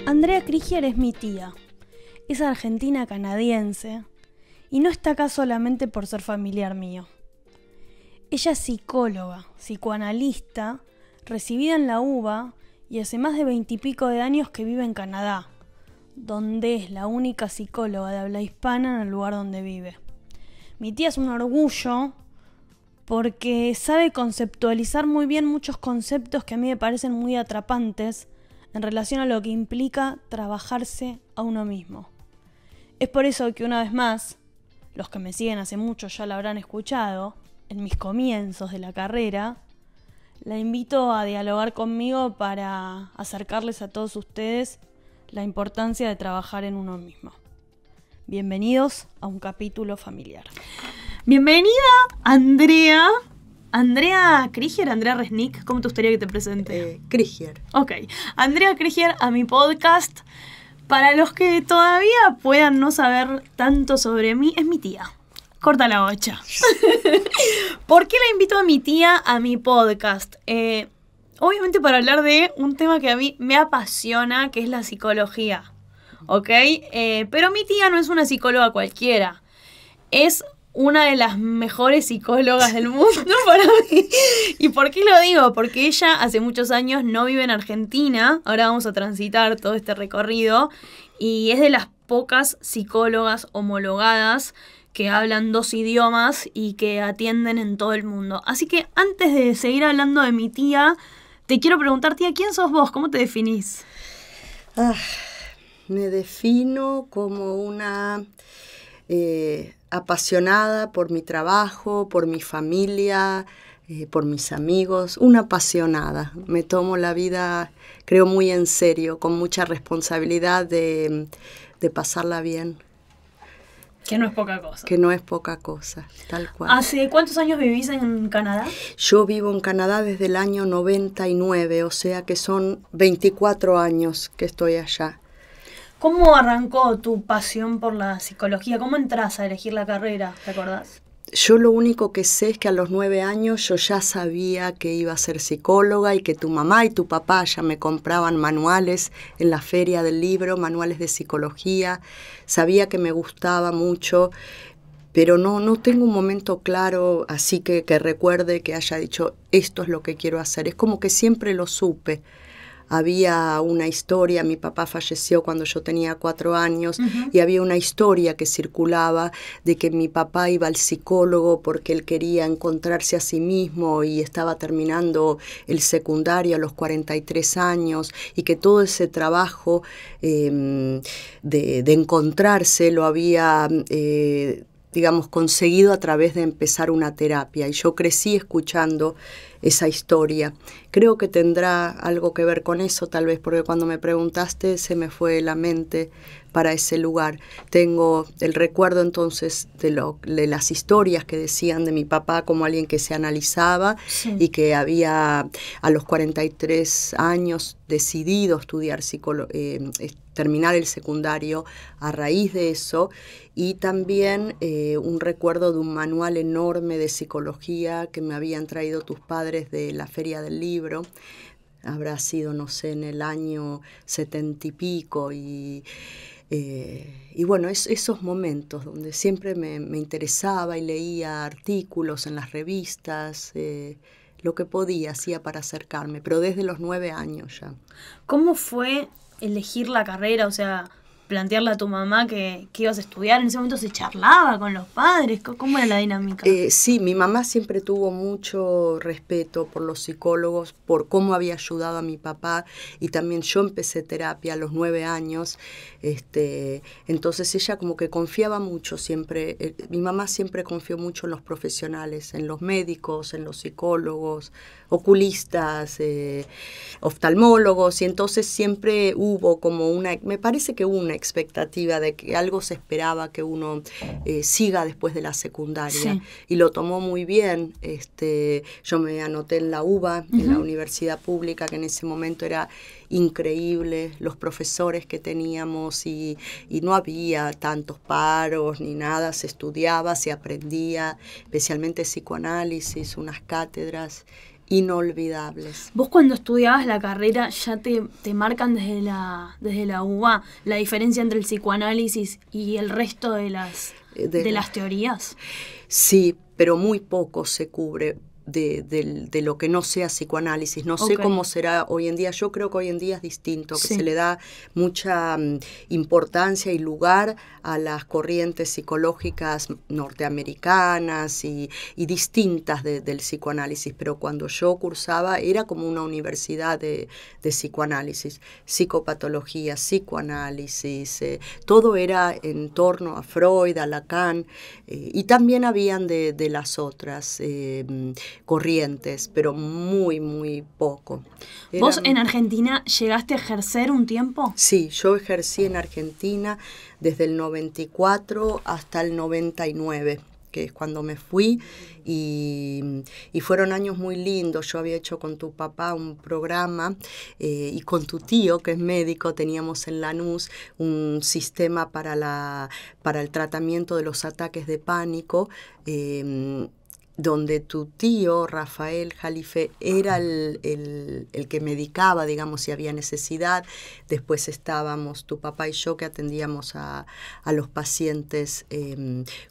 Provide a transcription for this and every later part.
Andrea Krieger es mi tía. Es argentina canadiense y no está acá solamente por ser familiar mío. Ella es psicóloga, psicoanalista, recibida en la UBA y hace más de 20 y pico de años que vive en Canadá, donde es la única psicóloga de habla hispana en el lugar donde vive. Mi tía es un orgullo porque sabe conceptualizar muy bien muchos conceptos que a mí me parecen muy atrapantes en relación a lo que implica trabajarse a uno mismo. Es por eso que una vez más, los que me siguen hace mucho ya la habrán escuchado, en mis comienzos de la carrera, la invito a dialogar conmigo para acercarles a todos ustedes la importancia de trabajar en uno mismo. Bienvenidos a un capítulo familiar. Bienvenida, Andrea. Andrea Krieger, Andrea Resnick, ¿cómo te gustaría que te presente? Krieger. Ok, Andrea Krieger a mi podcast. Para los que todavía puedan no saber tanto sobre mí, es mi tía. Corta la bocha. ¿Por qué la invito a mi tía a mi podcast? Obviamente para hablar de un tema que a mí me apasiona, que es la psicología. ¿Ok? Pero mi tía no es una psicóloga cualquiera. Es una de las mejores psicólogas del mundo para mí. ¿Y por qué lo digo? Porque ella hace muchos años no vive en Argentina. Ahora vamos a transitar todo este recorrido. Y es de las pocas psicólogas homologadas que hablan 2 idiomas y que atienden en todo el mundo. Así que antes de seguir hablando de mi tía, te quiero preguntar, tía, ¿quién sos vos? ¿Cómo te definís? Me defino como una apasionada por mi trabajo, por mi familia, por mis amigos, una apasionada. Me tomo la vida, creo, muy en serio, con mucha responsabilidad de pasarla bien. Que no es poca cosa. Que no es poca cosa, tal cual. ¿Hace cuántos años vivís en Canadá? Yo vivo en Canadá desde el año 99, o sea que son 24 años que estoy allá. ¿Cómo arrancó tu pasión por la psicología? ¿Cómo entras a elegir la carrera? ¿Te acordás? Yo lo único que sé es que a los 9 años yo ya sabía que iba a ser psicóloga y que tu mamá y tu papá ya me compraban manuales en la feria del libro, manuales de psicología. Sabía que me gustaba mucho, pero no tengo un momento claro así que recuerde que haya dicho esto es lo que quiero hacer. Es como que siempre lo supe. Había una historia, mi papá falleció cuando yo tenía 4 años, y había una historia que circulaba de que mi papá iba al psicólogo porque él quería encontrarse a sí mismo y estaba terminando el secundario a los 43 años y que todo ese trabajo de encontrarse lo había digamos, conseguido a través de empezar una terapia. Y yo crecí escuchando esa historia. Creo que tendrá algo que ver con eso, tal vez, porque cuando me preguntaste se me fue la mente para ese lugar. Tengo el recuerdo entonces de las historias que decían de mi papá como alguien que se analizaba, sí, y que había a los 43 años decidido estudiar terminar el secundario a raíz de eso, y también un recuerdo de un manual enorme de psicología que me habían traído tus padres de la Feria del Libro. Habrá sido, no sé, en el año 70 y pico, y bueno, esos momentos donde siempre me interesaba y leía artículos en las revistas, lo que podía, hacía para acercarme, pero desde los 9 años ya. ¿Cómo fue elegir la carrera? O sea, plantearle a tu mamá que ibas a estudiar. ¿En ese momento se charlaba con los padres? ¿Cómo era la dinámica? Sí, mi mamá siempre tuvo mucho respeto por los psicólogos, por cómo había ayudado a mi papá, y también yo empecé terapia a los 9 años, entonces ella como que confiaba mucho siempre, mi mamá siempre confió mucho en los profesionales, en los médicos, en los psicólogos, oculistas, oftalmólogos, y entonces siempre hubo como me parece que hubo una expectativa de que algo se esperaba que uno siga después de la secundaria, sí, y lo tomó muy bien. Yo me anoté en la UBA, en la universidad pública, que en ese momento era increíble, los profesores que teníamos, y no había tantos paros ni nada, se estudiaba, se aprendía, especialmente psicoanálisis, unas cátedras inolvidables. Vos cuando estudiabas la carrera ya te marcan desde la UBA la diferencia entre el psicoanálisis y el resto de las teorías. Sí, pero muy poco se cubre de lo que no sea psicoanálisis. No sé cómo será hoy en día. Yo creo que hoy en día es distinto, que se le da mucha importancia y lugar a las corrientes psicológicas norteamericanas y distintas del psicoanálisis. Pero cuando yo cursaba era como una universidad de psicoanálisis, psicopatología, psicoanálisis, todo era en torno a Freud, a Lacan, y también habían de las otras corrientes, pero muy, muy poco. ¿Vos en Argentina llegaste a ejercer un tiempo? Sí, yo ejercí en Argentina desde el 94 hasta el 99, que es cuando me fui, y fueron años muy lindos. Yo había hecho con tu papá un programa y con tu tío, que es médico, teníamos en Lanús un sistema para el tratamiento de los ataques de pánico, donde tu tío, Rafael Jalife, era el que medicaba, digamos, si había necesidad. Después estábamos tu papá y yo, que atendíamos a los pacientes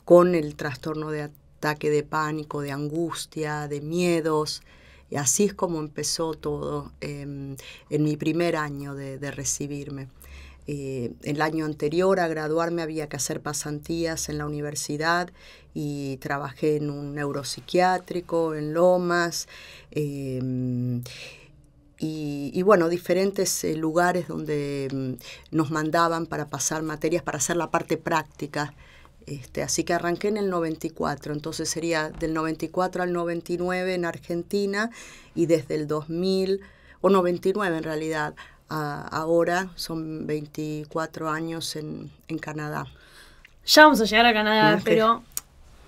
con el trastorno de ataque de pánico, de angustia, de miedos. Y así es como empezó todo en mi primer año de recibirme. El año anterior a graduarme había que hacer pasantías en la universidad y trabajé en un neuropsiquiátrico en Lomas y bueno, diferentes lugares donde nos mandaban para pasar materias, para hacer la parte práctica. Así que arranqué en el 94, entonces sería del 94 al 99 en Argentina y desde el 2000, o 99 en realidad, ahora son 24 años en Canadá. Ya vamos a llegar a Canadá, pero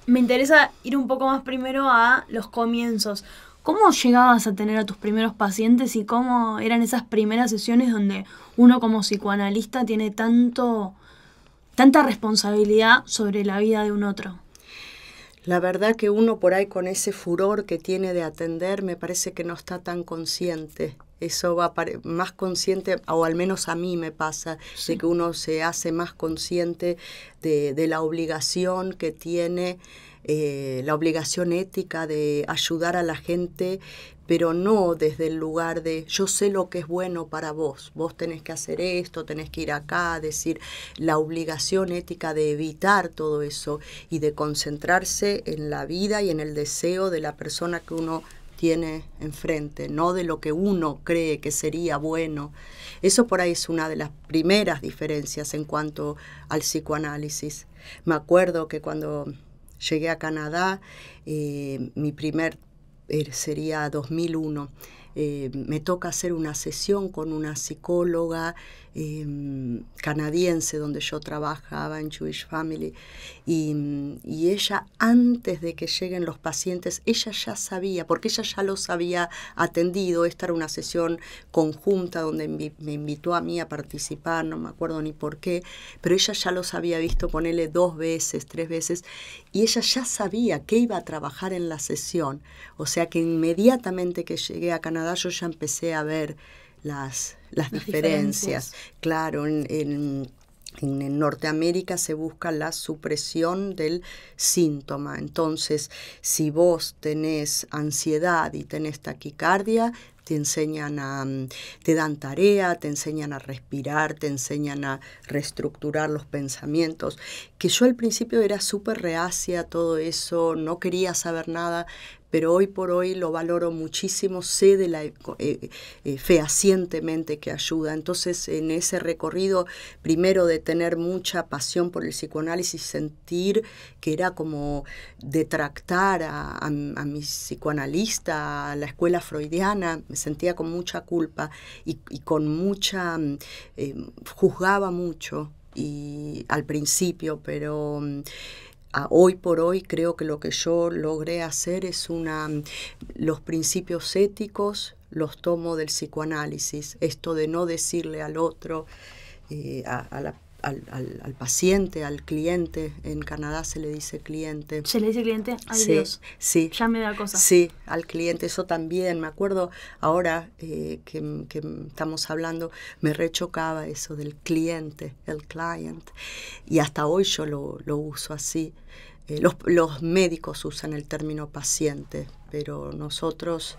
me interesa ir un poco más primero a los comienzos. ¿Cómo llegabas a tener a tus primeros pacientes y cómo eran esas primeras sesiones donde uno como psicoanalista tiene tanta responsabilidad sobre la vida de un otro? La verdad que uno por ahí con ese furor que tiene de atender me parece que no está tan consciente. Eso va más consciente, o al menos a mí me pasa, de que uno se hace más consciente de la obligación que tiene, la obligación ética de ayudar a la gente, pero no desde el lugar de yo sé lo que es bueno para vos, vos tenés que hacer esto, tenés que ir acá, decir, la obligación ética de evitar todo eso y de concentrarse en la vida y en el deseo de la persona que uno tiene enfrente, no de lo que uno cree que sería bueno. Eso por ahí es una de las primeras diferencias en cuanto al psicoanálisis. Me acuerdo que cuando llegué a Canadá, mi primer sería 2001, me toca hacer una sesión con una psicóloga canadiense donde yo trabajaba en Jewish Family y ella, antes de que lleguen los pacientes, ella ya sabía, porque ella ya los había atendido. Esta era una sesión conjunta donde me invitó a mí a participar, no me acuerdo ni por qué, pero ella ya los había visto, ponele 2 veces, 3 veces, y ella ya sabía que iba a trabajar en la sesión. O sea que inmediatamente que llegué a Canadá yo ya empecé a ver las diferencias. Claro, en Norteamérica se busca la supresión del síntoma. Entonces, si vos tenés ansiedad y tenés taquicardia, te dan tarea, te enseñan a respirar, te enseñan a reestructurar los pensamientos. Que yo al principio era súper reacia a todo eso, no quería saber nada, pero hoy por hoy lo valoro muchísimo, sé fehacientemente que ayuda. Entonces, en ese recorrido, primero de tener mucha pasión por el psicoanálisis, sentir que era como detractar a mi psicoanalista, a la escuela freudiana, me sentía con mucha culpa y con mucha... juzgaba mucho y al principio, pero... hoy por hoy creo que lo que yo logré hacer es los principios éticos los tomo del psicoanálisis, esto de no decirle al otro, a al paciente, al cliente. En Canadá se le dice cliente. ¿Se le dice cliente? Ay, sí, Dios. Sí. Ya me da cosa. Sí, al cliente, eso también. Me acuerdo ahora que estamos hablando, me rechocaba eso del cliente, el client. Y hasta hoy yo lo uso así. Los médicos usan el término paciente, pero nosotros...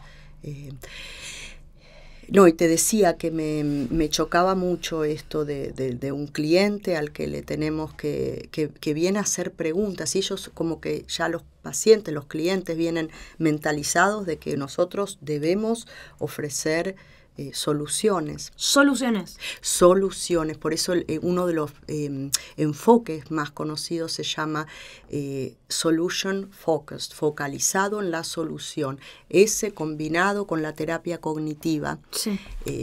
No, y te decía que me chocaba mucho esto de un cliente al que le tenemos que viene a hacer preguntas. Y ellos como que ya los pacientes, los clientes vienen mentalizados de que nosotros debemos ofrecer soluciones. Soluciones. Por eso uno de los enfoques más conocidos se llama Solution Focused, focalizado en la solución. Ese combinado con la terapia cognitiva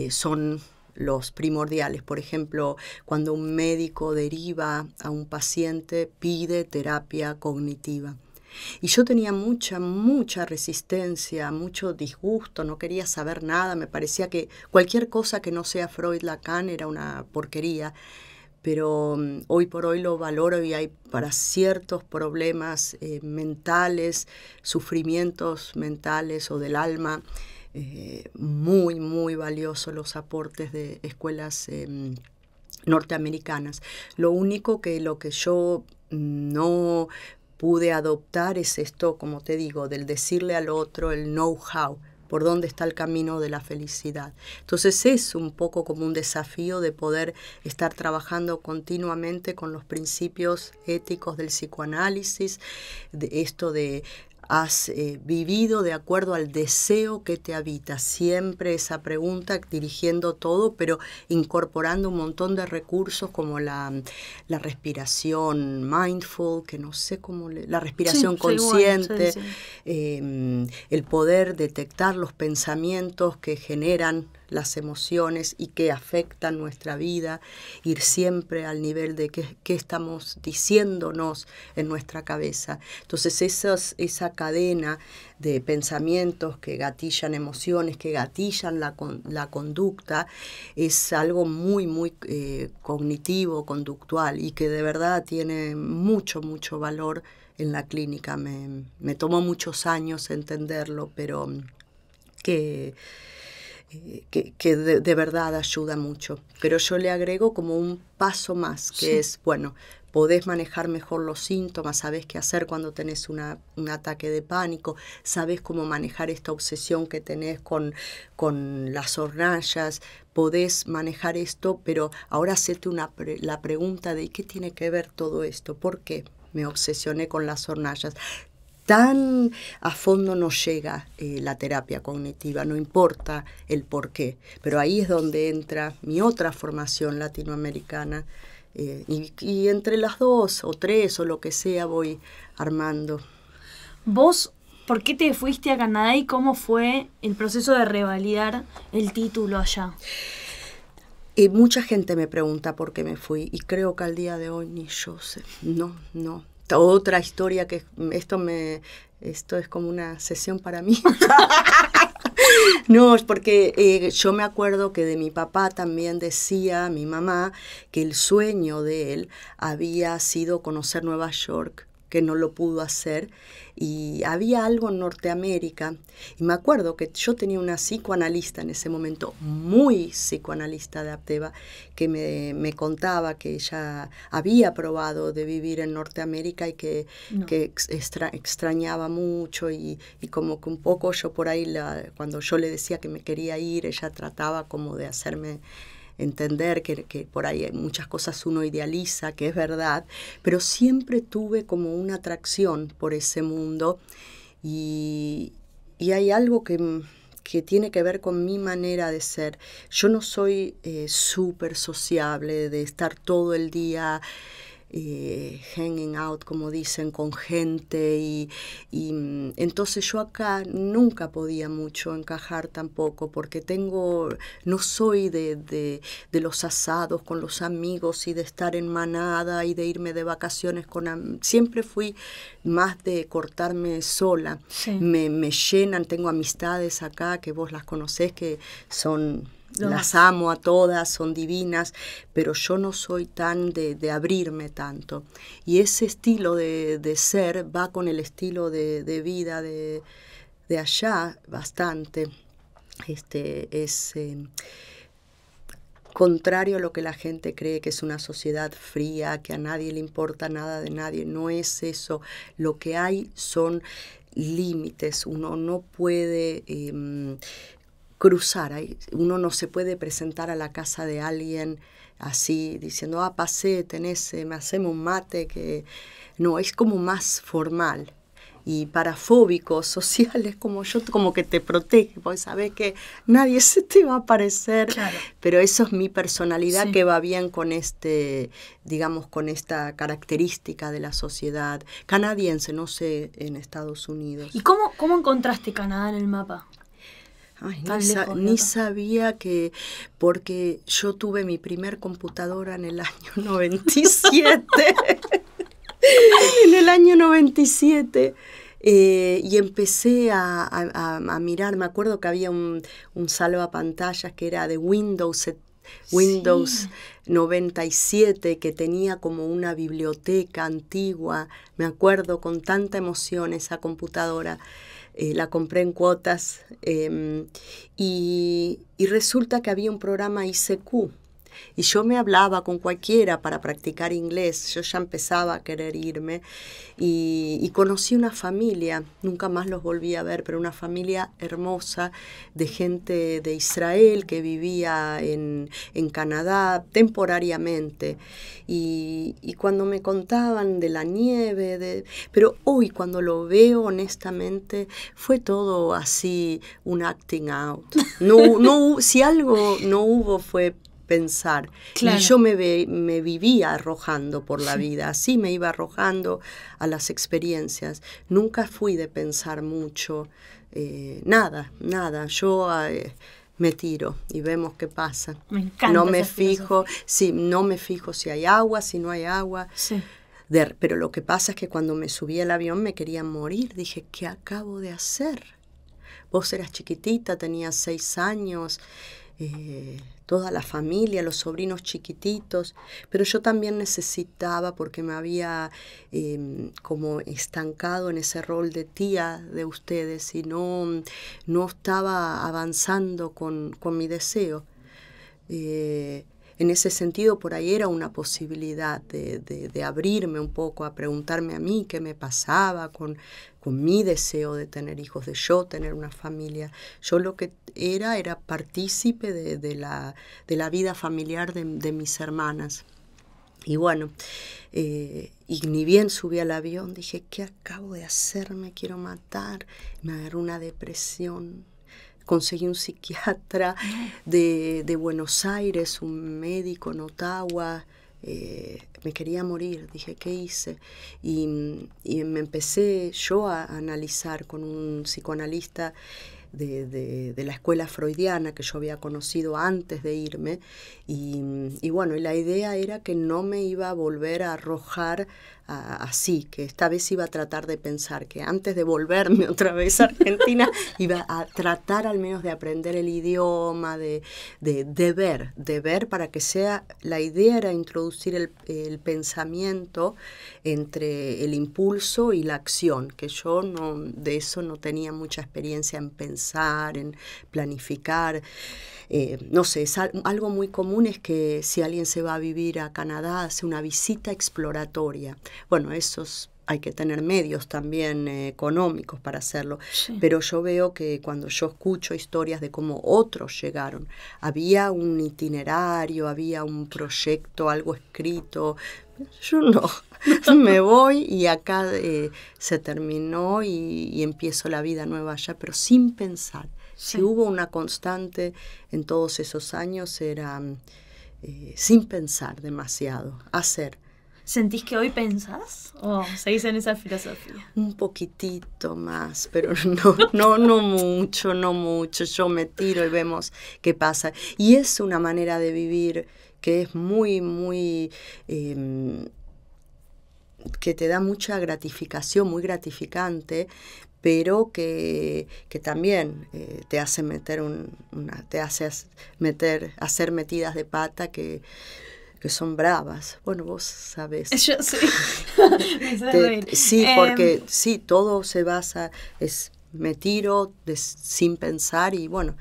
son los primordiales. Por ejemplo, cuando un médico deriva a un paciente, pide terapia cognitiva. Y yo tenía mucha resistencia, mucho disgusto, no quería saber nada, me parecía que cualquier cosa que no sea Freud, Lacan era una porquería, pero hoy por hoy lo valoro y hay para ciertos problemas mentales, sufrimientos mentales o del alma, muy valiosos los aportes de escuelas norteamericanas. Lo único que lo que yo no pude adoptar es esto, como te digo, del decirle al otro el know-how, por dónde está el camino de la felicidad. Entonces es un poco como un desafío de poder estar trabajando continuamente con los principios éticos del psicoanálisis, de esto de has vivido de acuerdo al deseo que te habita. Siempre esa pregunta, dirigiendo todo, pero incorporando un montón de recursos como la respiración mindful, que no sé cómo, la respiración consciente, el poder detectar los pensamientos que generan las emociones y que afectan nuestra vida, ir siempre al nivel de qué estamos diciéndonos en nuestra cabeza. Entonces esa cadena de pensamientos que gatillan emociones, que gatillan la conducta, es algo muy cognitivo, conductual, y que de verdad tiene mucho valor en la clínica. Me tomó muchos años entenderlo, pero que de verdad ayuda mucho. Pero yo le agrego como un paso más, que es, bueno, podés manejar mejor los síntomas, sabés qué hacer cuando tenés un ataque de pánico, sabés cómo manejar esta obsesión que tenés con las hornallas, podés manejar esto, pero ahora hacete la pregunta de ¿qué tiene que ver todo esto? ¿Por qué me obsesioné con las hornallas? Tan a fondo no llega la terapia cognitiva, no importa el por qué, pero ahí es donde entra mi otra formación latinoamericana, y entre las 2 o 3 o lo que sea voy armando. ¿Vos por qué te fuiste a Canadá y cómo fue el proceso de revalidar el título allá? Mucha gente me pregunta por qué me fui y creo que al día de hoy ni yo sé, no. Otra historia que esto es como una sesión para mí. No, es porque yo me acuerdo que de mi papá también decía, mi mamá, que el sueño de él había sido conocer Nueva York, que no lo pudo hacer, y había algo en Norteamérica. Y me acuerdo que yo tenía una psicoanalista en ese momento, muy psicoanalista adaptiva, que me contaba que ella había probado de vivir en Norteamérica y que extrañaba mucho, y como que un poco yo por ahí, cuando yo le decía que me quería ir, ella trataba como de hacerme entender que por ahí muchas cosas uno idealiza, que es verdad, pero siempre tuve como una atracción por ese mundo, y hay algo que tiene que ver con mi manera de ser. Yo no soy súper sociable, de estar todo el día hanging out, como dicen, con gente, y entonces yo acá nunca podía mucho encajar tampoco, porque no soy de los asados con los amigos y de estar en manada y de irme de vacaciones siempre fui más de cortarme sola. Sí. Me llenan, tengo amistades acá que vos las conocés, que son las amo a todas, son divinas, pero yo no soy tan de abrirme tanto. Y ese estilo de ser va con el estilo de vida de allá bastante. Es contrario a lo que la gente cree, que es una sociedad fría, que a nadie le importa nada de nadie. No es eso. Lo que hay son límites. Uno no puede cruzar. Uno no se puede presentar a la casa de alguien así, diciendo, pasé, tenés, me hacemos un mate, que no, es como más formal. Y para fóbicos sociales como yo, como que te protege, porque sabes que nadie se te va a aparecer. Claro. Pero eso es mi personalidad, sí, que va bien con digamos, con esta característica de la sociedad canadiense, no sé, en Estados Unidos. ¿Y cómo encontraste Canadá en el mapa? Ay, ni sabía que, porque yo tuve mi primer computadora en el año 97. En el año 97. Y empecé a mirar, me acuerdo que había un salvapantallas que era de Windows 97, que tenía como una biblioteca antigua. Me acuerdo con tanta emoción esa computadora. La compré en cuotas y resulta que había un programa ICQ. Y yo me hablaba con cualquiera para practicar inglés. Yo ya empezaba a querer irme y conocí una familia, nunca más los volví a ver, pero una familia hermosa de gente de Israel que vivía en Canadá temporariamente. Y cuando me contaban de la nieve, pero hoy cuando lo veo honestamente fue todo así un acting out. No, si algo no hubo fue pensar. Claro. Y yo me vivía arrojando por la vida, así me iba arrojando a las experiencias. Nunca fui de pensar mucho, nada. Yo me tiro y vemos qué pasa. Me encanta. No me fijo si hay agua, si no hay agua. Sí. Pero lo que pasa es que cuando me subí al avión me quería morir. Dije, ¿qué acabo de hacer? Vos eras chiquitita, tenías 6 años, toda la familia, los sobrinos chiquititos, pero yo también necesitaba, porque me había como estancado en ese rol de tía de ustedes y no estaba avanzando con mi deseo. En ese sentido, por ahí era una posibilidad de abrirme un poco, a preguntarme a mí qué me pasaba con mi deseo de tener hijos, de yo tener una familia. Yo lo que era partícipe de la vida familiar de mis hermanas. Y bueno, y ni bien subí al avión, dije, ¿qué acabo de hacer? Me quiero matar. Me agarró una depresión. Conseguí un psiquiatra de Buenos Aires, un médico en Ottawa. Me quería morir, dije, ¿qué hice? Y me empecé yo a analizar con un psicoanalista de la escuela freudiana que yo había conocido antes de irme. Y bueno, y la idea era que no me iba a volver a arrojar así, que esta vez iba a tratar de pensar que antes de volverme otra vez a Argentina iba a tratar al menos de aprender el idioma, de ver para que sea, la idea era introducir el pensamiento entre el impulso y la acción, que yo de eso no tenía mucha experiencia en pensar, en planificar. No sé, algo muy común es que si alguien se va a vivir a Canadá, hace una visita exploratoria. Bueno, hay que tener medios también económicos para hacerlo. Sí. Pero yo veo que cuando yo escucho historias de cómo otros llegaron, había un itinerario, había un proyecto, algo escrito. Yo no, me voy y acá se terminó y empiezo la vida nueva allá, pero sin pensar. Sí. Si hubo una constante en todos esos años era sin pensar demasiado, hacer. ¿Sentís que hoy pensás o seguís en esa filosofía? Un poquitito más, pero no mucho. Yo me tiro y vemos qué pasa. Y es una manera de vivir que es muy que te da mucha gratificación, muy gratificante, pero que también te hace meter hacer metidas de pata que son bravas. Bueno, vos sabés. Yo sí. Sí, porque sí, todo se basa, me tiro sin pensar y bueno,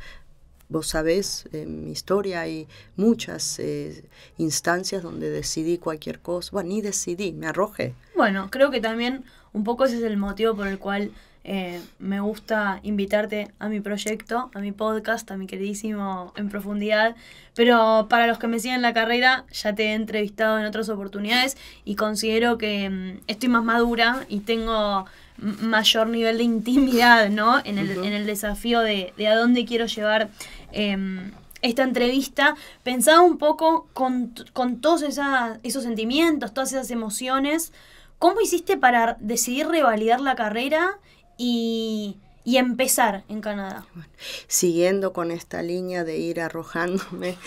vos sabés, en mi historia hay muchas instancias donde decidí cualquier cosa. Bueno, ni decidí, me arrojé. Bueno, creo que también un poco ese es el motivo por el cual me gusta invitarte a mi proyecto, a mi podcast, a mi queridísimo En Profundidad. Pero para los que me siguen la carrera, ya te he entrevistado en otras oportunidades y considero que estoy más madura y tengo mayor nivel de intimidad, ¿no? En el desafío de a dónde quiero llevar esta entrevista. Pensaba un poco con todos esos sentimientos, todas esas emociones. ¿Cómo hiciste para decidir revalidar la carrera y empezar en Canadá? Bueno, siguiendo con esta línea de ir arrojándome,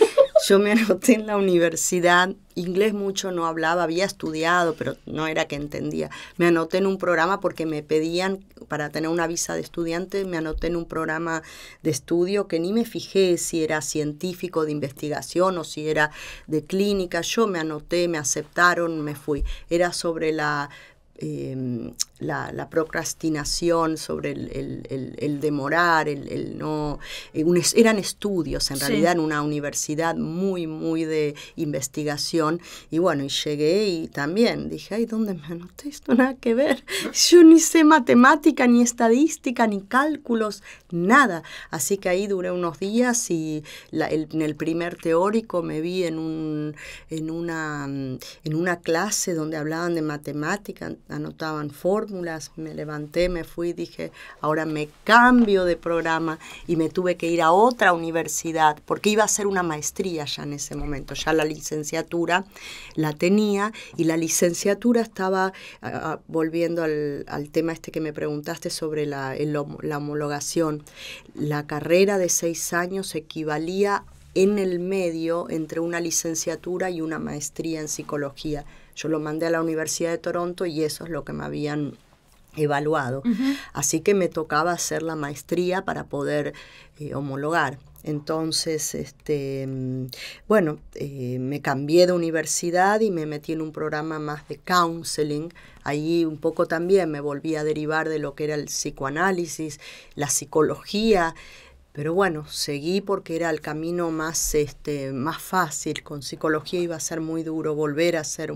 yo me anoté en la universidad. Inglés mucho no hablaba, había estudiado, pero no era que entendía. Me anoté en un programa porque me pedían, para tener una visa de estudiante, me anoté en un programa de estudio que ni me fijé si era científico de investigación o si era de clínica. Yo me anoté, me aceptaron, me fui. Era sobre la procrastinación, sobre el demorar, el no... eran estudios, en realidad, en una universidad muy, muy de investigación. Y bueno, y llegué y también dije, ay, ¿dónde me anoté? Esto nada que ver. Yo ni sé matemática, ni estadística, ni cálculos, nada. Así que ahí duré unos días y en el primer teórico me vi en una clase donde hablaban de matemática, anotaban fórmulas, me levanté, me fui, dije, ahora me cambio de programa y me tuve que ir a otra universidad porque iba a hacer una maestría ya en ese momento, ya la licenciatura la tenía y la licenciatura estaba, volviendo al tema este que me preguntaste sobre la homologación, la carrera de 6 años equivalía en el medio entre una licenciatura y una maestría en psicología. Yo lo mandé a la Universidad de Toronto y eso es lo que me habían evaluado. Uh-huh. Así que me tocaba hacer la maestría para poder homologar. Entonces, me cambié de universidad y me metí en un programa más de counseling. Ahí un poco también me volví a derivar de lo que era el psicoanálisis, la psicología. Pero bueno, seguí porque era el camino más fácil. Con psicología iba a ser muy duro volver a hacer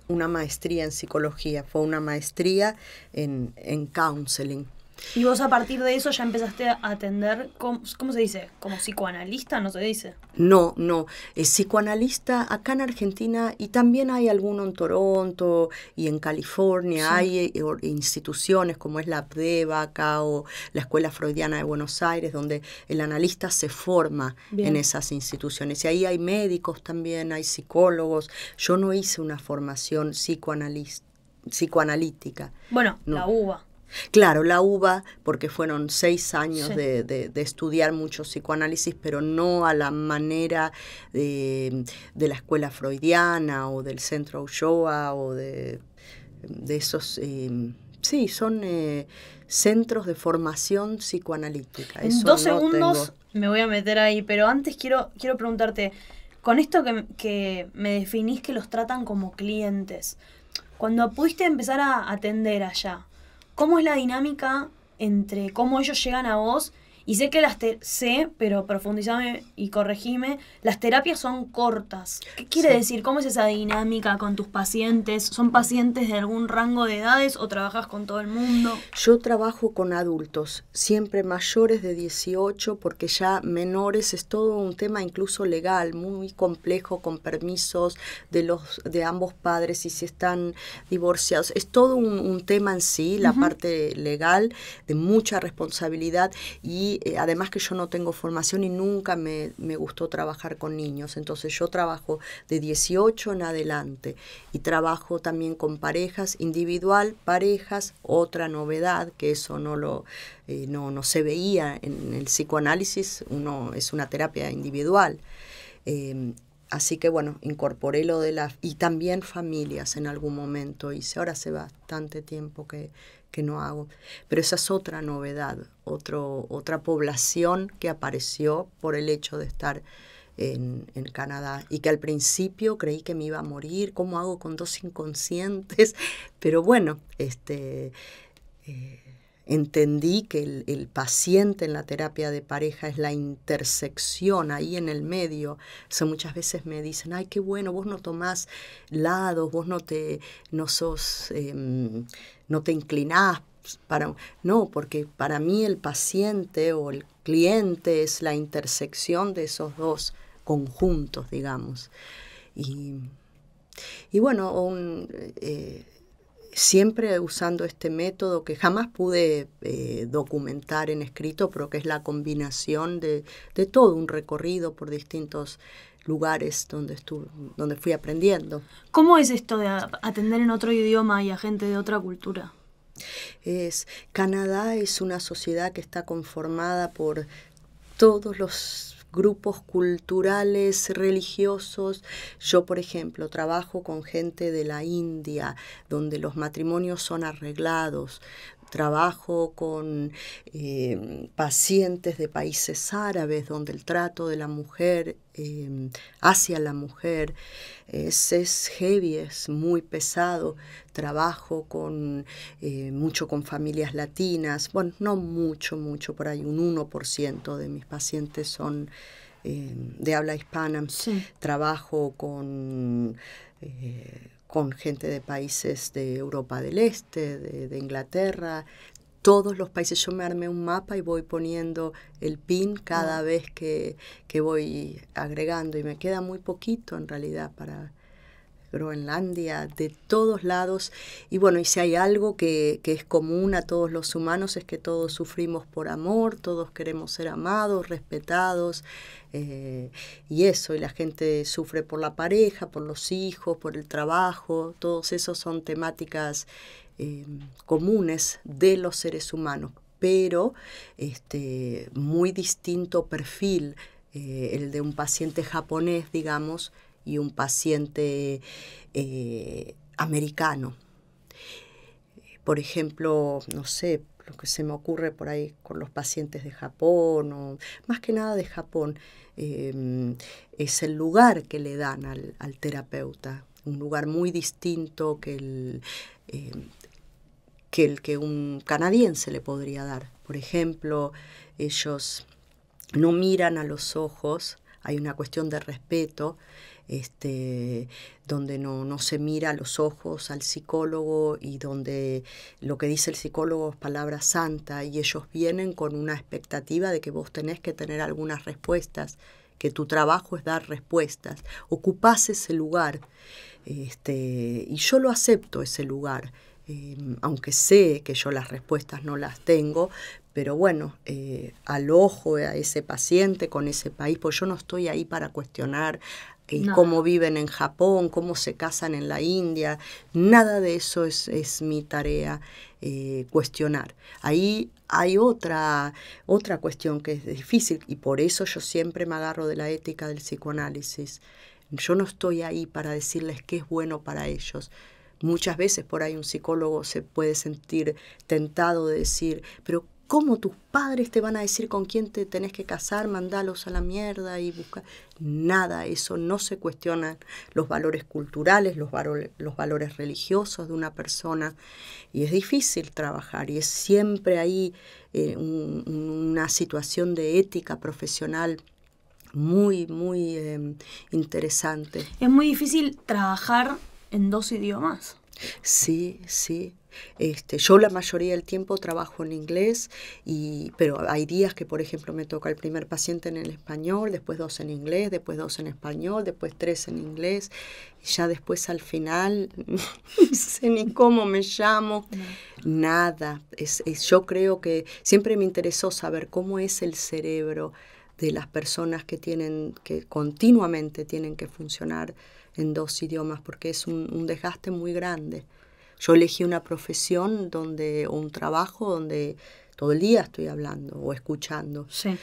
una maestría en psicología. Fue una maestría en counseling. ¿Y vos a partir de eso ya empezaste a atender, cómo se dice? ¿Como psicoanalista? ¿No se dice? No. Psicoanalista acá en Argentina, y también hay alguno en Toronto y en California, sí. Hay instituciones como es la APDEVA acá o la Escuela Freudiana de Buenos Aires, donde el analista se forma en esas instituciones. Y ahí hay médicos también, hay psicólogos. Yo no hice una formación psicoanalítica. Bueno, no. La UBA. Claro, la UBA, porque fueron 6 años sí. de estudiar mucho psicoanálisis, pero no a la manera de la escuela freudiana o del centro Ulloa o de esos... sí, son centros de formación psicoanalítica. En 2 segundos me voy a meter ahí, pero antes quiero preguntarte, con esto que me definís que los tratan como clientes, cuando pudiste empezar a atender allá, ¿cómo es la dinámica entre cómo ellos llegan a vos? Y sé que sé, pero profundizame y corregime, las terapias son cortas. ¿Qué quiere decir? ¿Cómo es esa dinámica con tus pacientes? ¿Son pacientes de algún rango de edades o trabajas con todo el mundo? Yo trabajo con adultos, siempre mayores de 18, porque ya menores es todo un tema incluso legal, muy complejo, con permisos de ambos padres y si están divorciados. Es todo un tema en sí, la parte legal, de mucha responsabilidad y además que yo no tengo formación y nunca me gustó trabajar con niños, entonces yo trabajo de 18 en adelante y trabajo también con parejas, individual, parejas, otra novedad que eso no se veía en el psicoanálisis, es una terapia individual. Así que bueno, incorporé lo de y también familias en algún momento hice. Ahora hace bastante tiempo que no hago. Pero esa es otra novedad, otra población que apareció por el hecho de estar en Canadá, y que al principio creí que me iba a morir. ¿Cómo hago con 2 inconscientes? Pero bueno, entendí que el paciente en la terapia de pareja es la intersección ahí en el medio. O sea, muchas veces me dicen, ay, qué bueno, vos no tomás lados, vos no te inclinás no, porque para mí el paciente o el cliente es la intersección de esos dos conjuntos, digamos. Y bueno, siempre usando este método que jamás pude documentar en escrito, pero que es la combinación de todo un recorrido por distintos lugares donde fui aprendiendo. ¿Cómo es esto de atender en otro idioma y a gente de otra cultura? Canadá es una sociedad que está conformada por todos los grupos culturales, religiosos. Yo, por ejemplo, trabajo con gente de la India, donde los matrimonios son arreglados. Trabajo con pacientes de países árabes, donde el trato de la mujer hacia la mujer es heavy, es muy pesado. Trabajo mucho con familias latinas. Bueno, no mucho, por ahí un 1% de mis pacientes son de habla hispana. Sí. Trabajo con gente de países de Europa del Este, de Inglaterra, todos los países. Yo me armé un mapa y voy poniendo el pin cada vez que voy agregando, y me queda muy poquito en realidad para Groenlandia, de todos lados. Y bueno, y si hay algo que es común a todos los humanos, es que todos sufrimos por amor, todos queremos ser amados, respetados, y eso, y la gente sufre por la pareja, por los hijos, por el trabajo. Todos esos son temáticas comunes de los seres humanos, pero muy distinto perfil, el de un paciente japonés, digamos, y un paciente americano. Por ejemplo, no sé, lo que se me ocurre por ahí con los pacientes de Japón, o más que nada de Japón, es el lugar que le dan al terapeuta, un lugar muy distinto que el que un canadiense le podría dar. Por ejemplo, ellos no miran a los ojos, hay una cuestión de respeto, donde no se mira a los ojos al psicólogo, y donde lo que dice el psicólogo es palabra santa, y ellos vienen con una expectativa de que vos tenés que tener algunas respuestas, que tu trabajo es dar respuestas. Ocupás ese lugar, y yo lo acepto, ese lugar, aunque sé que yo las respuestas no las tengo, pero bueno, al ojo a ese paciente con ese país, pues yo no estoy ahí para cuestionar cómo viven en Japón, cómo se casan en la India. Nada de eso es mi tarea, cuestionar. Ahí hay otra cuestión que es difícil, y por eso yo siempre me agarro de la ética del psicoanálisis. Yo no estoy ahí para decirles qué es bueno para ellos. Muchas veces por ahí un psicólogo se puede sentir tentado de decir, pero ¿cómo tus padres te van a decir con quién te tenés que casar? Mandalos a la mierda y busca. Nada, eso no se cuestiona. Los valores culturales, los valores religiosos de una persona. Y es difícil trabajar, y es siempre ahí una situación de ética profesional muy, muy interesante. ¿Es muy difícil trabajar en 2 idiomas? Sí. Yo la mayoría del tiempo trabajo en inglés, pero hay días que, por ejemplo, me toca el primer paciente en el español, después 2 en inglés, después 2 en español, después 3 en inglés, y ya después al final no sé ni cómo me llamo, nada. Yo creo que siempre me interesó saber cómo es el cerebro de las personas que continuamente tienen que funcionar en 2 idiomas, porque es un desgaste muy grande. Yo elegí una profesión o un trabajo donde todo el día estoy hablando o escuchando. Sí.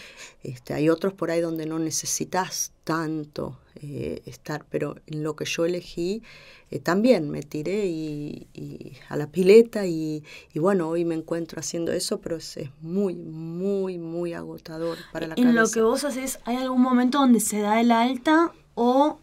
Hay otros por ahí donde no necesitas tanto estar, pero en lo que yo elegí también me tiré y a la pileta y bueno, hoy me encuentro haciendo eso, pero es muy, muy, muy agotador para la cabeza. En lo que vos haces, ¿hay algún momento donde se da el alta o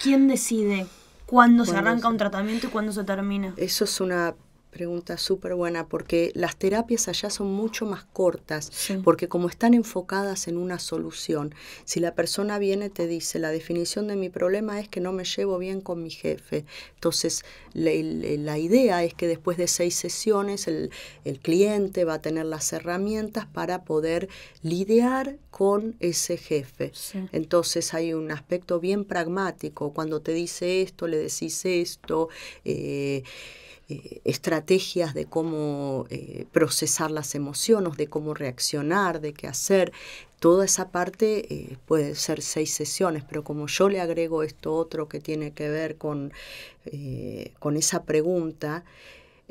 quién decide cuándo se arranca un tratamiento y cuándo se termina? Eso es una pregunta súper buena, porque las terapias allá son mucho más cortas, porque como están enfocadas en una solución, si la persona viene y te dice, la definición de mi problema es que no me llevo bien con mi jefe, entonces la idea es que después de 6 sesiones el cliente va a tener las herramientas para poder lidiar con ese jefe. Sí. Entonces hay un aspecto bien pragmático, cuando te dice esto, le decís esto, estrategias de cómo procesar las emociones, de cómo reaccionar, de qué hacer. Toda esa parte puede ser 6 sesiones, pero como yo le agrego esto otro que tiene que ver con esa pregunta,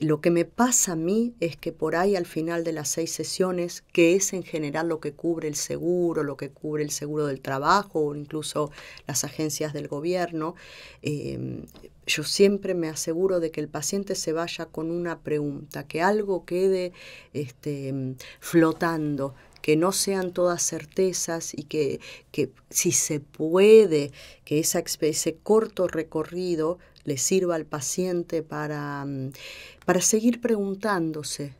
lo que me pasa a mí es que por ahí al final de las 6 sesiones, que es en general lo que cubre el seguro del trabajo o incluso las agencias del gobierno, yo siempre me aseguro de que el paciente se vaya con una pregunta, que algo quede flotando, que no sean todas certezas y que si se puede, que ese corto recorrido le sirva al paciente para seguir preguntándose.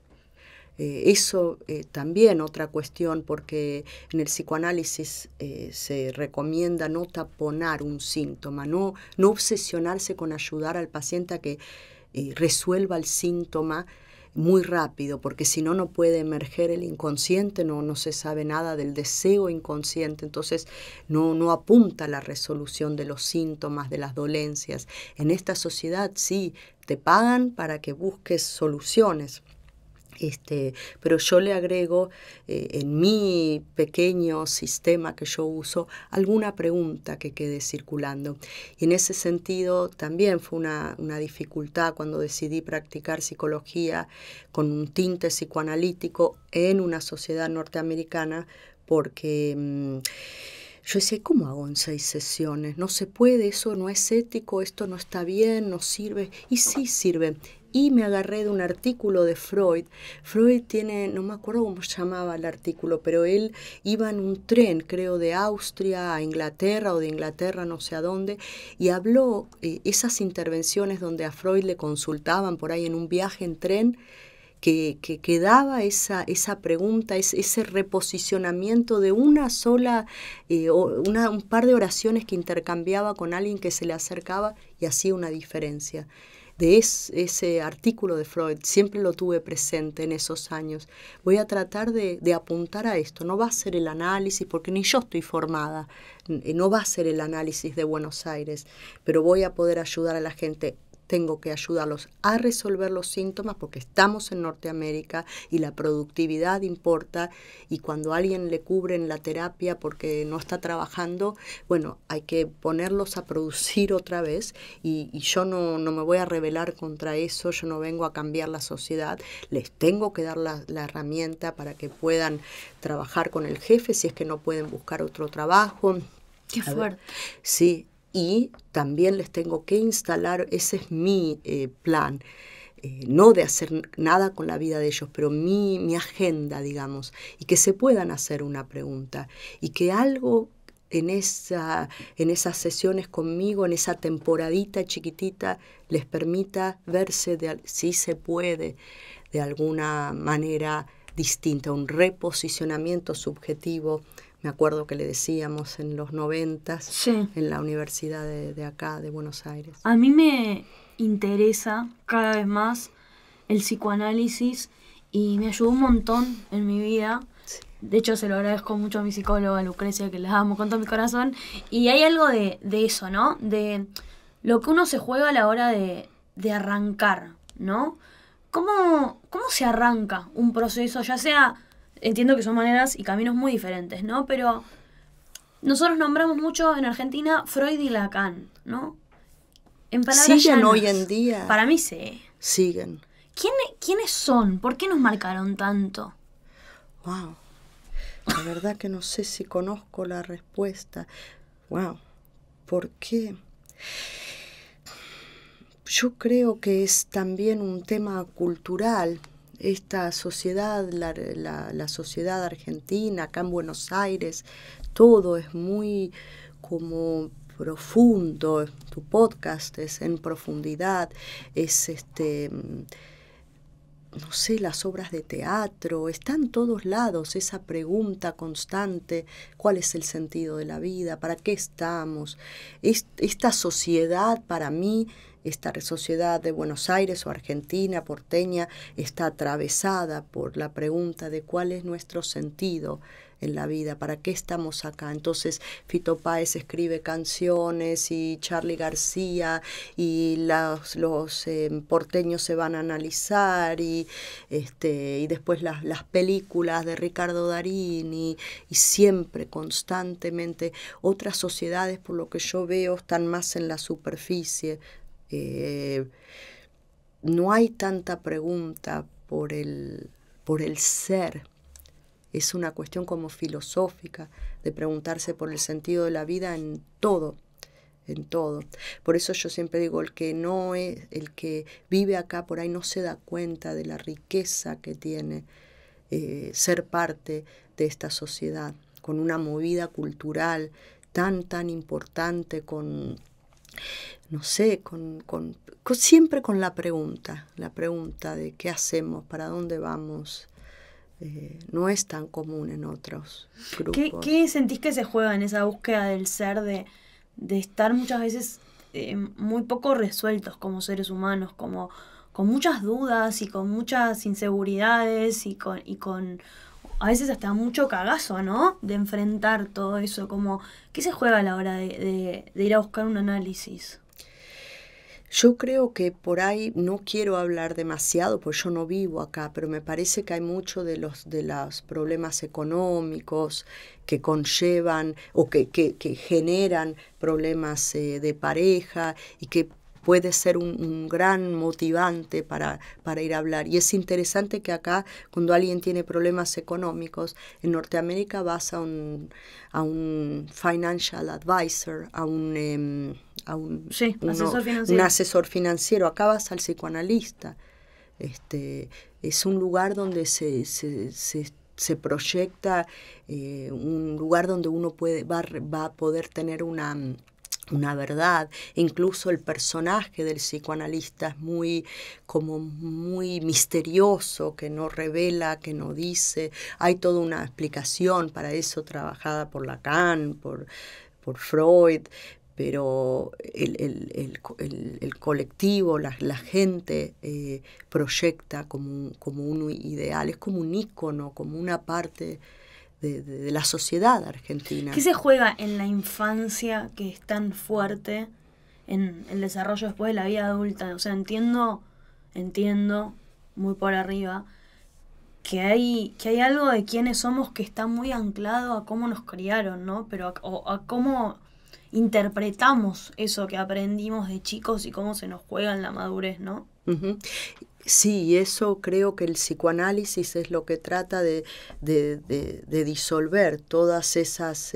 Eso también otra cuestión, porque en el psicoanálisis se recomienda no taponar un síntoma, no obsesionarse con ayudar al paciente a que resuelva el síntoma muy rápido, porque si no, no puede emerger el inconsciente, no se sabe nada del deseo inconsciente, entonces no apunta a la resolución de los síntomas, de las dolencias. En esta sociedad sí, te pagan para que busques soluciones. Pero yo le agrego en mi pequeño sistema que yo uso alguna pregunta que quede circulando. Y en ese sentido también fue una dificultad cuando decidí practicar psicología con un tinte psicoanalítico en una sociedad norteamericana, porque yo decía, ¿cómo hago en 6 sesiones? No se puede, eso no es ético, esto no está bien, no sirve. Y sí sirve. Y me agarré de un artículo de Freud. Freud tiene, no me acuerdo cómo se llamaba el artículo, pero él iba en un tren, creo, de Austria a Inglaterra o de Inglaterra no sé a dónde, y habló esas intervenciones donde a Freud le consultaban por ahí en un viaje en tren, que daba esa pregunta, ese reposicionamiento de una sola, un par de oraciones que intercambiaba con alguien que se le acercaba y hacía una diferencia. De ese artículo de Freud, siempre lo tuve presente en esos años. Voy a tratar de apuntar a esto. No va a ser el análisis, porque ni yo estoy formada, no va a ser el análisis de Buenos Aires, pero voy a poder ayudar a la gente. Tengo que ayudarlos a resolver los síntomas porque estamos en Norteamérica y la productividad importa, y cuando a alguien le cubren la terapia porque no está trabajando, bueno, hay que ponerlos a producir otra vez y yo no me voy a rebelar contra eso, yo no vengo a cambiar la sociedad, les tengo que dar la herramienta para que puedan trabajar con el jefe si es que no pueden buscar otro trabajo. Qué fuerte. Sí. Y también les tengo que instalar, ese es mi plan, no de hacer nada con la vida de ellos, pero mi agenda, digamos, y que se puedan hacer una pregunta y que algo en esas sesiones conmigo, en esa temporadita chiquitita, les permita verse, si se puede, de alguna manera distinta, un reposicionamiento subjetivo. Me acuerdo que le decíamos en los 90 sí, en la universidad de acá, de Buenos Aires. A mí me interesa cada vez más el psicoanálisis y me ayudó un montón en mi vida. Sí. De hecho, se lo agradezco mucho a mi psicóloga Lucrecia, que la amo con todo mi corazón. Y hay algo de eso, ¿no? De lo que uno se juega a la hora de arrancar, ¿no? ¿Cómo se arranca un proceso? Ya sea, entiendo que son maneras y caminos muy diferentes, ¿no? Pero nosotros nombramos mucho en Argentina Freud y Lacan, ¿no? En palabras ¿siguen llanas, hoy en día? Para mí sí. Siguen. ¿Quiénes son? ¿Por qué nos marcaron tanto? Wow, la verdad que no sé si conozco la respuesta. Wow, ¿por qué? Yo creo que es también un tema cultural. Esta sociedad, la sociedad argentina, acá en Buenos Aires, todo es muy como profundo. Tu podcast es en profundidad, es no sé, las obras de teatro, está en todos lados esa pregunta constante, ¿cuál es el sentido de la vida? ¿Para qué estamos? Esta sociedad, para mí, esta sociedad de Buenos Aires o Argentina, porteña, está atravesada por la pregunta de cuál es nuestro sentido en la vida, ¿para qué estamos acá? Entonces Fito Páez escribe canciones y Charly García y los porteños se van a analizar y después las películas de Ricardo Darín y siempre, constantemente, otras sociedades por lo que yo veo están más en la superficie. No hay tanta pregunta por el ser. Es una cuestión como filosófica de preguntarse por el sentido de la vida en todo, en todo. Por eso yo siempre digo, el que vive acá por ahí no se da cuenta de la riqueza que tiene ser parte de esta sociedad, con una movida cultural tan importante, no sé, siempre con la pregunta de qué hacemos, para dónde vamos. No es tan común en otros grupos. ¿Qué sentís que se juega en esa búsqueda del ser, de estar muchas veces muy poco resueltos como seres humanos, como con muchas dudas y con muchas inseguridades y con a veces hasta mucho cagazo, ¿no? De enfrentar todo eso, como ¿qué se juega a la hora de ir a buscar un análisis? Yo creo que por ahí no quiero hablar demasiado, pues yo no vivo acá, pero me parece que hay mucho de los problemas económicos que conllevan o que generan problemas de pareja y que puede ser un gran motivante para ir a hablar. Y es interesante que acá, cuando alguien tiene problemas económicos, en Norteamérica vas a un financial advisor, un asesor financiero. Acá vas al psicoanalista. Es un lugar donde se proyecta, un lugar donde uno va a poder tener una verdad. Incluso el personaje del psicoanalista es muy misterioso, que no revela, que no dice. Hay toda una explicación para eso trabajada por Lacan, por Freud, pero el colectivo, la gente proyecta como un ideal, es como un ícono, como una parte de la sociedad argentina. ¿Qué se juega en la infancia que es tan fuerte en el desarrollo después de la vida adulta? O sea, entiendo muy por arriba que hay algo de quiénes somos que está muy anclado a cómo nos criaron, ¿no? Pero a cómo interpretamos eso que aprendimos de chicos y cómo se nos juega en la madurez, ¿no? Uh-huh. Sí, eso creo que el psicoanálisis es lo que trata de disolver todas esas,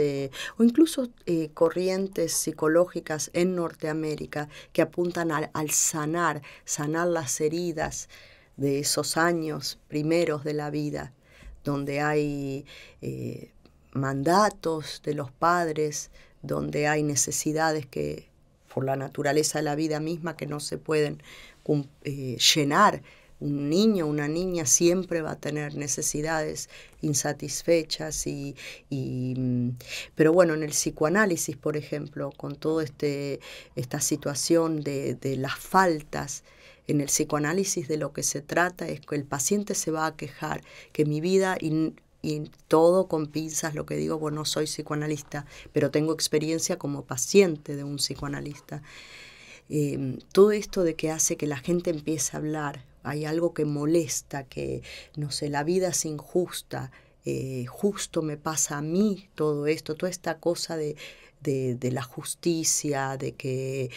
o incluso corrientes psicológicas en Norteamérica que apuntan al sanar las heridas de esos años primeros de la vida, donde hay mandatos de los padres, donde hay necesidades que, por la naturaleza de la vida misma, que no se pueden llenar. Un niño, una niña siempre va a tener necesidades insatisfechas pero bueno, en el psicoanálisis, por ejemplo, con toda esta situación de las faltas, en el psicoanálisis de lo que se trata es que el paciente se va a quejar, que mi vida y todo con pinzas lo que digo, bueno, no soy psicoanalista, pero tengo experiencia como paciente de un psicoanalista. Todo esto de que hace que la gente empiece a hablar, hay algo que molesta, que, no sé, la vida es injusta, justo me pasa a mí todo esto, toda esta cosa de de la justicia, de que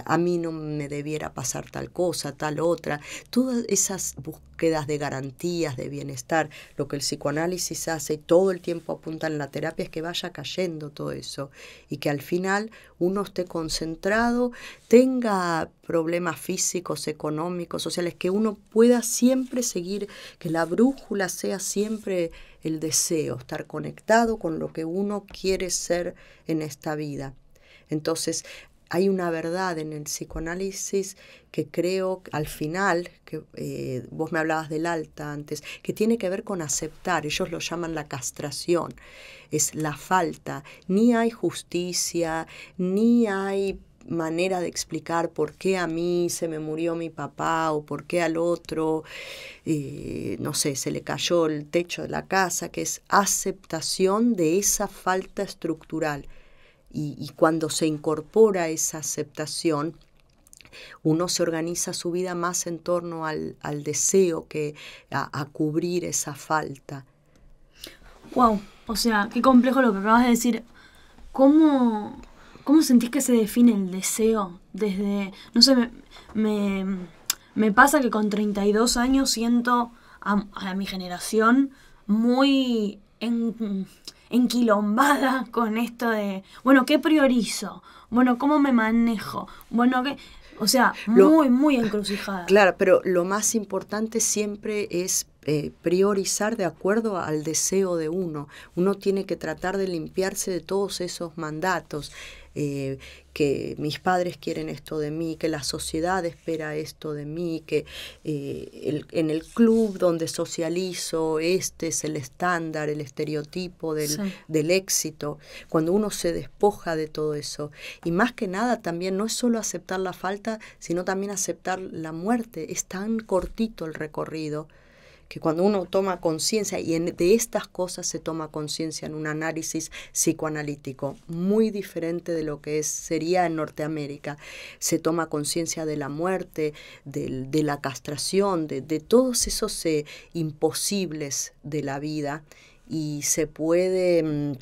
a mí no me debiera pasar tal cosa, tal otra, todas esas búsquedas de garantías, de bienestar, lo que el psicoanálisis hace y todo el tiempo apunta en la terapia es que vaya cayendo todo eso y que al final uno esté concentrado, tenga problemas físicos, económicos, sociales, que uno pueda siempre seguir, que la brújula sea siempre el deseo, estar conectado con lo que uno quiere ser en esta vida. Entonces, hay una verdad en el psicoanálisis que creo al final, que vos me hablabas del alta antes, que tiene que ver con aceptar, ellos lo llaman la castración, es la falta, ni hay justicia, ni hay manera de explicar por qué a mí se me murió mi papá o por qué al otro, no sé, se le cayó el techo de la casa, que es aceptación de esa falta estructural. Y cuando se incorpora esa aceptación, uno se organiza su vida más en torno al deseo que a cubrir esa falta. Wow, o sea, qué complejo lo que acabas de decir. ¿Cómo sentís que se define el deseo? Desde, no sé, me pasa que con 32 años siento a mi generación muy enquilombada con esto de, bueno, ¿qué priorizo? Bueno, ¿cómo me manejo? Bueno, ¿qué? O sea, muy encrucijada. Claro, pero lo más importante siempre es priorizar de acuerdo al deseo de uno. Uno tiene que tratar de limpiarse de todos esos mandatos, que mis padres quieren esto de mí, que la sociedad espera esto de mí, que en el club donde socializo este es el estándar, el estereotipo del éxito. Cuando uno se despoja de todo eso, y más que nada también no es solo aceptar la falta, sino también aceptar la muerte. Es tan cortito el recorrido que cuando uno toma conciencia, y de estas cosas se toma conciencia en un análisis psicoanalítico, muy diferente de lo que sería en Norteamérica, se toma conciencia de la muerte, de la castración, de todos esos imposibles de la vida, y se puede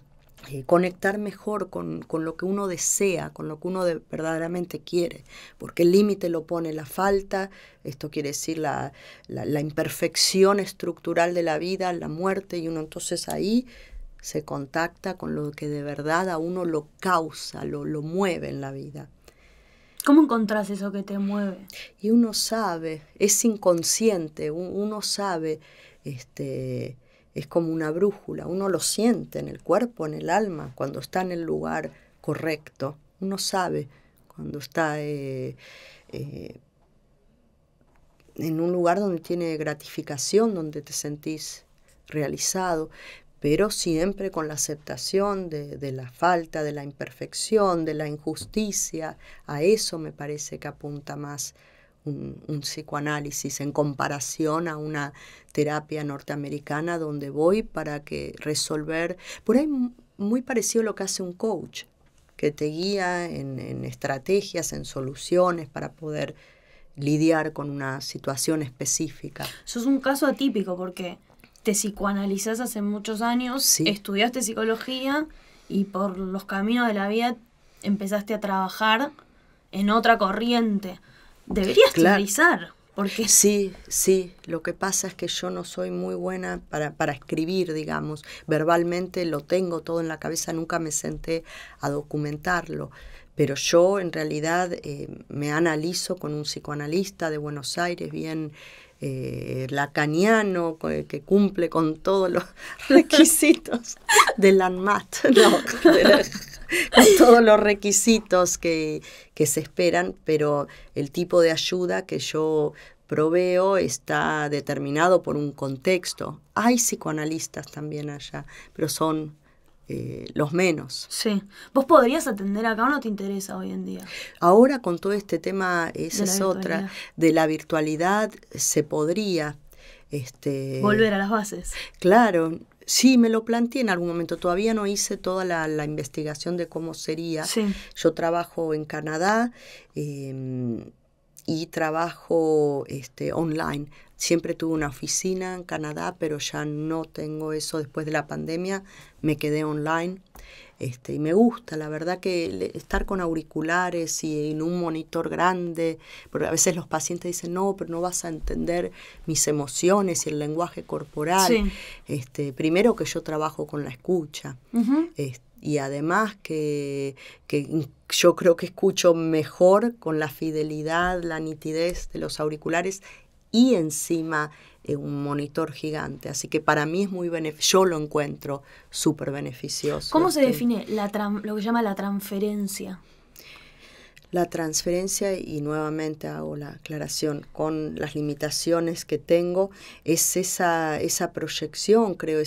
conectar mejor con lo que uno desea, con lo que uno verdaderamente quiere, porque el límite lo pone la falta, esto quiere decir la imperfección estructural de la vida, la muerte, y uno entonces ahí se contacta con lo que de verdad a uno lo causa, lo mueve en la vida. ¿Cómo encontrás eso que te mueve? Y uno sabe, es inconsciente, uno sabe, es como una brújula, uno lo siente en el cuerpo, en el alma, cuando está en el lugar correcto. Uno sabe cuando está en un lugar donde tiene gratificación, donde te sentís realizado, pero siempre con la aceptación de la falta, de la imperfección, de la injusticia. A eso me parece que apunta más un psicoanálisis en comparación a una terapia norteamericana donde voy para que resolver, por ahí muy parecido a lo que hace un coach, que te guía en estrategias, en soluciones para poder lidiar con una situación específica. Sos un caso atípico porque te psicoanalizás hace muchos años, sí. Estudiaste psicología y por los caminos de la vida empezaste a trabajar en otra corriente. Deberías teorizar, porque... Sí, lo que pasa es que yo no soy muy buena para escribir, digamos, verbalmente lo tengo todo en la cabeza, nunca me senté a documentarlo, pero yo en realidad me analizo con un psicoanalista de Buenos Aires, bien lacaniano, que cumple con todos los requisitos del ANMAT, con todos los requisitos que se esperan, pero el tipo de ayuda que yo proveo está determinado por un contexto. Hay psicoanalistas también allá, pero son los menos. Sí. ¿Vos podrías atender acá o no te interesa hoy en día? Ahora con todo este tema, esa es otra, de la virtualidad se podría... volver a las bases. Claro. Sí, me lo planteé en algún momento. Todavía no hice toda la investigación de cómo sería. Sí. Yo trabajo en Canadá y trabajo online. Siempre tuve una oficina en Canadá, pero ya no tengo eso después de la pandemia. Me quedé online. Y me gusta, la verdad que estar con auriculares y en un monitor grande, porque a veces los pacientes dicen, no, pero no vas a entender mis emociones y el lenguaje corporal. Sí. Primero que yo trabajo con la escucha, y además que yo creo que escucho mejor con la fidelidad, la nitidez de los auriculares y encima un monitor gigante. Así que para mí es muy yo lo encuentro súper beneficioso. ¿Cómo se define lo que llama la transferencia? La transferencia, y nuevamente hago la aclaración, con las limitaciones que tengo, es esa proyección, creo,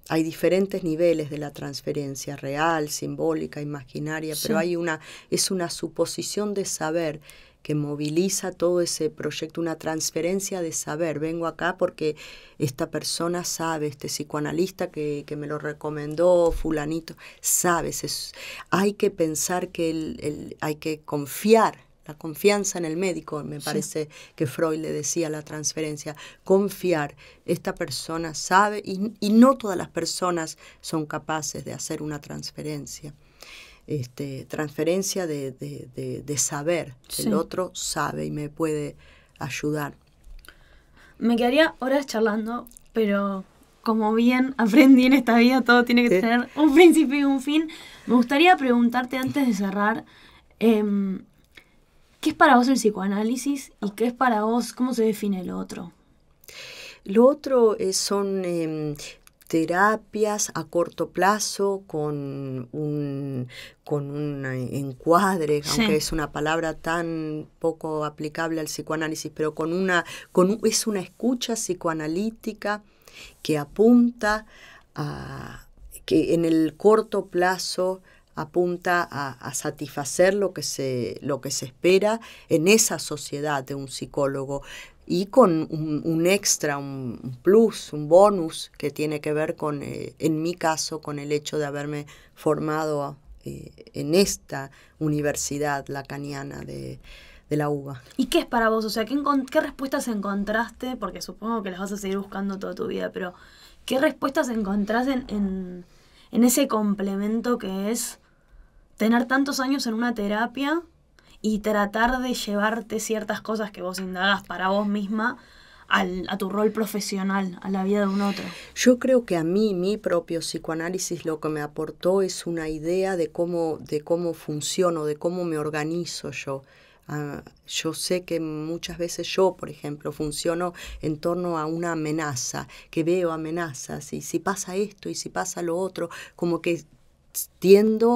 hay diferentes niveles de la transferencia, real, simbólica, imaginaria, sí. Pero es una suposición de saber que moviliza todo ese proyecto, una transferencia de saber. Vengo acá porque esta persona sabe, este psicoanalista que me lo recomendó, fulanito, sabes. Hay que pensar que hay que confiar, la confianza en el médico, me parece que Freud le decía la transferencia, confiar. Esta persona sabe y no todas las personas son capaces de hacer una transferencia. Transferencia de saber, sí. El otro sabe y me puede ayudar. Me quedaría horas charlando, pero como bien aprendí en esta vida, todo tiene que tener un principio y un fin. Me gustaría preguntarte antes de cerrar, ¿qué es para vos el psicoanálisis y qué es para vos, cómo se define lo otro? Lo otro son terapias a corto plazo con un encuadre, sí. Aunque es una palabra tan poco aplicable al psicoanálisis, pero es una escucha psicoanalítica que apunta que en el corto plazo apunta a satisfacer lo que se espera en esa sociedad de un psicólogo, y con un extra, un plus, un bonus que tiene que ver con, en mi caso, con el hecho de haberme formado en esta universidad lacaniana de la UBA. ¿Y qué es para vos? O sea, ¿qué respuestas encontraste? Porque supongo que las vas a seguir buscando toda tu vida, pero ¿qué respuestas encontrás en ese complemento que es tener tantos años en una terapia y tratar de llevarte ciertas cosas que vos indagás para vos misma a tu rol profesional, a la vida de un otro? Yo creo que a mí, mi propio psicoanálisis, lo que me aportó es una idea de cómo funciono, de cómo me organizo yo. Yo sé que muchas veces yo, por ejemplo, funciono en torno a una amenaza, que veo amenazas, y si pasa esto y si pasa lo otro, como que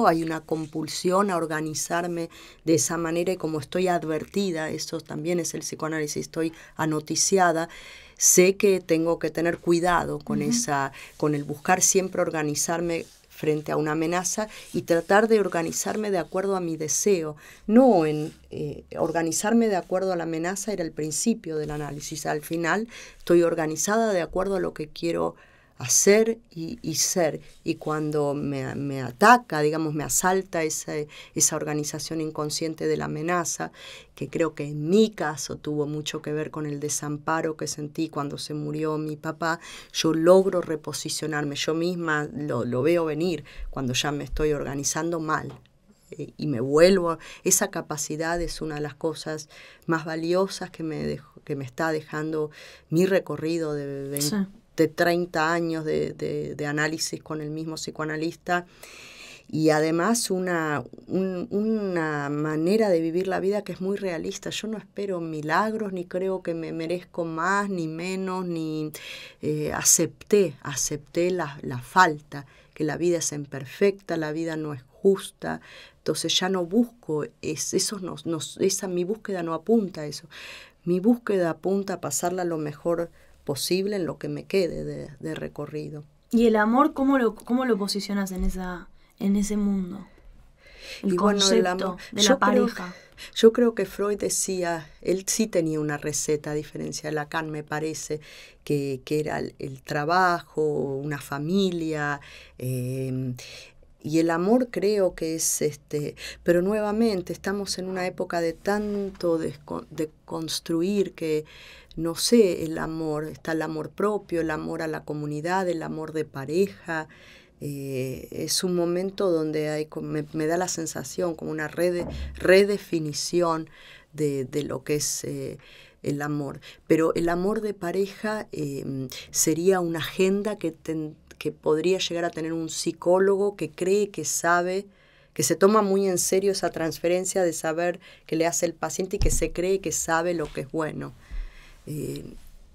hay una compulsión a organizarme de esa manera, y como estoy advertida, eso también es el psicoanálisis, estoy anoticiada, sé que tengo que tener cuidado con con el buscar siempre organizarme frente a una amenaza y tratar de organizarme de acuerdo a mi deseo. No organizarme de acuerdo a la amenaza era el principio del análisis. Al final estoy organizada de acuerdo a lo que quiero hacer y ser, y cuando me ataca, digamos, me asalta esa organización inconsciente de la amenaza, que creo que en mi caso tuvo mucho que ver con el desamparo que sentí cuando se murió mi papá, yo logro reposicionarme, yo misma lo veo venir cuando ya me estoy organizando mal. Y me vuelvo, esa capacidad es una de las cosas más valiosas que me está dejando mi recorrido de 30 años de análisis con el mismo psicoanalista, y además una manera de vivir la vida que es muy realista. Yo no espero milagros, ni creo que me merezco más ni menos, ni acepté la falta, que la vida es imperfecta, la vida no es justa. Entonces ya no busco mi búsqueda no apunta a eso. Mi búsqueda apunta a pasarla lo mejor posible en lo que me quede de recorrido. ¿Y el amor cómo lo posicionas en ese mundo? El concepto de la pareja. Yo creo que Freud decía, él sí tenía una receta, a diferencia de Lacan, me parece, que era el trabajo, una familia, y el amor creo que es pero nuevamente estamos en una época de tanto de construir que no sé, el amor, está el amor propio, el amor a la comunidad, el amor de pareja. Es un momento donde hay, me da la sensación como una redefinición de lo que es el amor. Pero el amor de pareja sería una agenda que podría llegar a tener un psicólogo que cree que sabe, que se toma muy en serio esa transferencia de saber que le hace el paciente y que se cree que sabe lo que es bueno.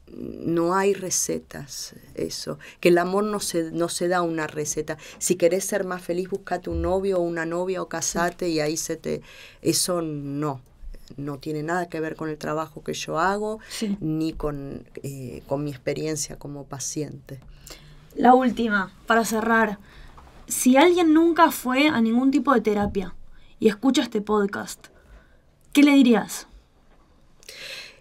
No hay recetas, eso, que el amor no se da una receta. Si querés ser más feliz, búscate un novio o una novia o casate y ahí eso no tiene nada que ver con el trabajo que yo hago, ni con mi experiencia como paciente. La última, para cerrar. Si alguien nunca fue a ningún tipo de terapia y escucha este podcast, ¿qué le dirías?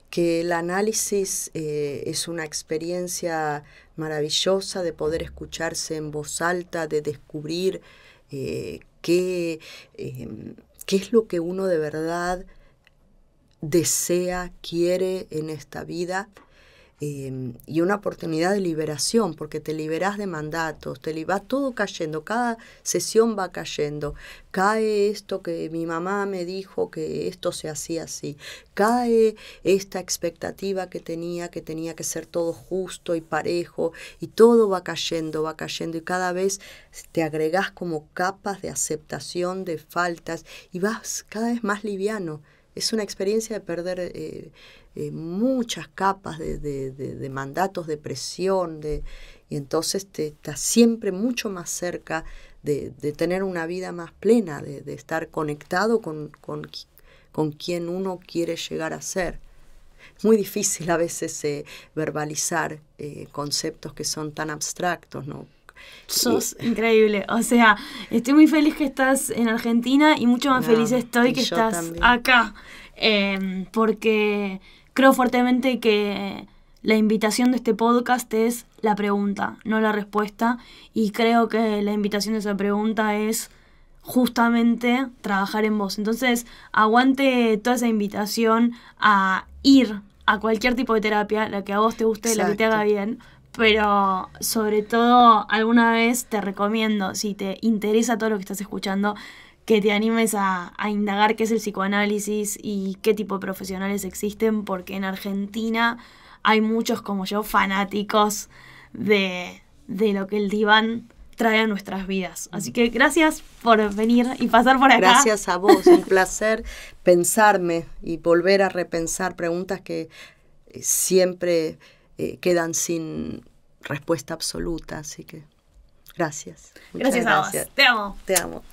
Que el análisis es una experiencia maravillosa de poder escucharse en voz alta, de descubrir qué es lo que uno de verdad desea, quiere en esta vida, y una oportunidad de liberación, porque te liberás de mandatos, va todo cayendo, cada sesión va cayendo, cae esto que mi mamá me dijo que esto se hacía así, cae esta expectativa que tenía que ser todo justo y parejo, y todo va cayendo, y cada vez te agregás como capas de aceptación de faltas, y vas cada vez más liviano. Es una experiencia de perder muchas capas de mandatos, de presión, y entonces te estás siempre mucho más cerca de tener una vida más plena, de estar conectado con quien uno quiere llegar a ser. Es muy difícil a veces verbalizar conceptos que son tan abstractos, ¿no? Sos increíble, o sea, estoy muy feliz que estás en Argentina y mucho más feliz estoy que estás también acá, porque creo fuertemente que la invitación de este podcast es la pregunta, no la respuesta, y creo que la invitación de esa pregunta es justamente trabajar en vos. Entonces, aguante toda esa invitación a ir a cualquier tipo de terapia, la que a vos te guste, exacto, la que te haga bien. Pero sobre todo, alguna vez te recomiendo, si te interesa todo lo que estás escuchando, que te animes a indagar qué es el psicoanálisis y qué tipo de profesionales existen, porque en Argentina hay muchos como yo fanáticos de lo que el diván trae a nuestras vidas. Así que gracias por venir y pasar por acá. Gracias a vos, un placer pensarme y volver a repensar preguntas que siempre quedan sin respuesta absoluta, así que gracias. Gracias a vos. Te amo. Te amo.